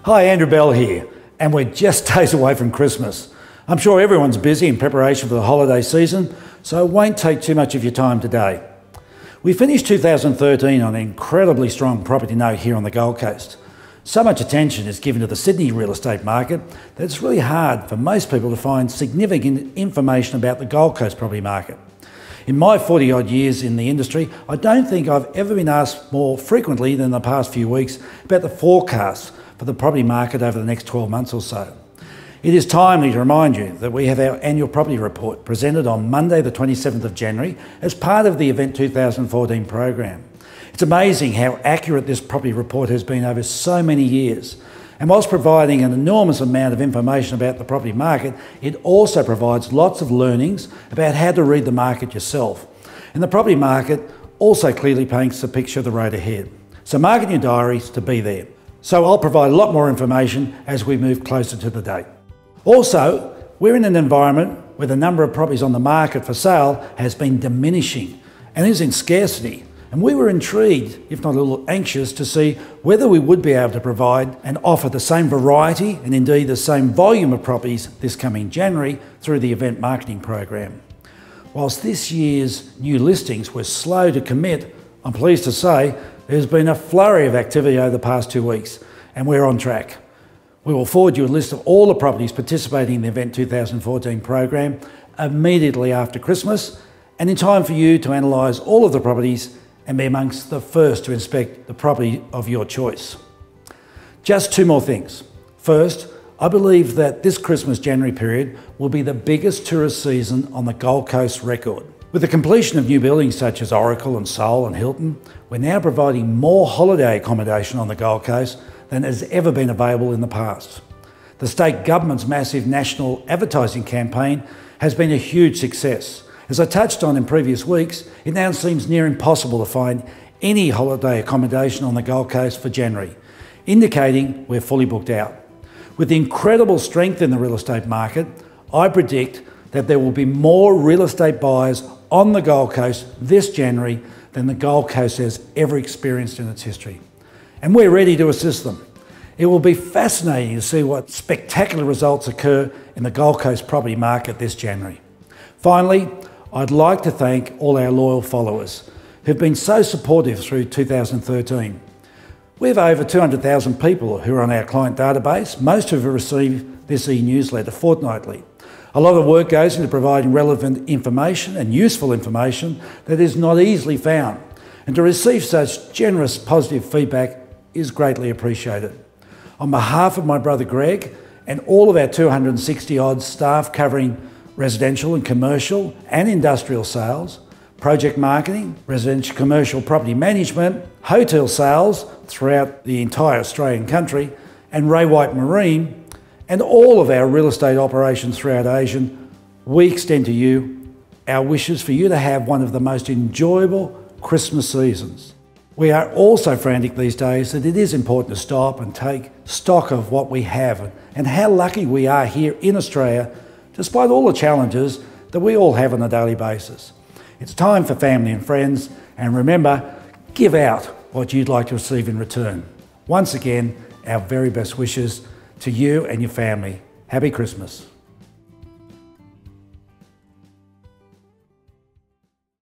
Hi, Andrew Bell here, and we're just days away from Christmas. I'm sure everyone's busy in preparation for the holiday season, so it won't take too much of your time today. We finished 2013 on an incredibly strong property note here on the Gold Coast. So much attention is given to the Sydney real estate market that it's really hard for most people to find significant information about the Gold Coast property market. In my 40 odd years in the industry, I don't think I've ever been asked more frequently than the past few weeks about the forecasts for the property market over the next 12 months or so. It is timely to remind you that we have our annual property report presented on Monday the 27th of January as part of the Event 2014 program. It's amazing how accurate this property report has been over so many years. And whilst providing an enormous amount of information about the property market, it also provides lots of learnings about how to read the market yourself. And the property market also clearly paints a picture of the road ahead. So mark in your diaries to be there. So I'll provide a lot more information as we move closer to the date. Also, we're in an environment where the number of properties on the market for sale has been diminishing and is in scarcity. And we were intrigued, if not a little anxious, to see whether we would be able to provide and offer the same variety and indeed the same volume of properties this coming January through the event marketing program. Whilst this year's new listings were slow to commit, I'm pleased to say there's been a flurry of activity over the past 2 weeks and we're on track. We will forward you a list of all the properties participating in the Event 2014 program immediately after Christmas and in time for you to analyse all of the properties and be amongst the first to inspect the property of your choice. Just two more things. First, I believe that this Christmas January period will be the biggest tourist season on the Gold Coast record. With the completion of new buildings such as Oracle and Soul and Hilton, we're now providing more holiday accommodation on the Gold Coast than has ever been available in the past. The state government's massive national advertising campaign has been a huge success. As I touched on in previous weeks, it now seems near impossible to find any holiday accommodation on the Gold Coast for January, indicating we're fully booked out. With the incredible strength in the real estate market, I predict that there will be more real estate buyers on the Gold Coast this January than the Gold Coast has ever experienced in its history. And we're ready to assist them. It will be fascinating to see what spectacular results occur in the Gold Coast property market this January. Finally, I'd like to thank all our loyal followers who've been so supportive through 2013. We have over 200,000 people who are on our client database, most who have received this e-newsletter fortnightly. A lot of work goes into providing relevant information and useful information that is not easily found. And to receive such generous positive feedback is greatly appreciated. On behalf of my brother Greg and all of our 260 odd staff covering residential and commercial and industrial sales, project marketing, residential commercial property management, hotel sales throughout the entire Australian country, and Ray White Marine, and all of our real estate operations throughout Asia, we extend to you our wishes for you to have one of the most enjoyable Christmas seasons. We are also frantic these days that it is important to stop and take stock of what we have and how lucky we are here in Australia despite all the challenges that we all have on a daily basis. It's time for family and friends, and remember, give out what you'd like to receive in return. Once again, our very best wishes to you and your family. Happy Christmas.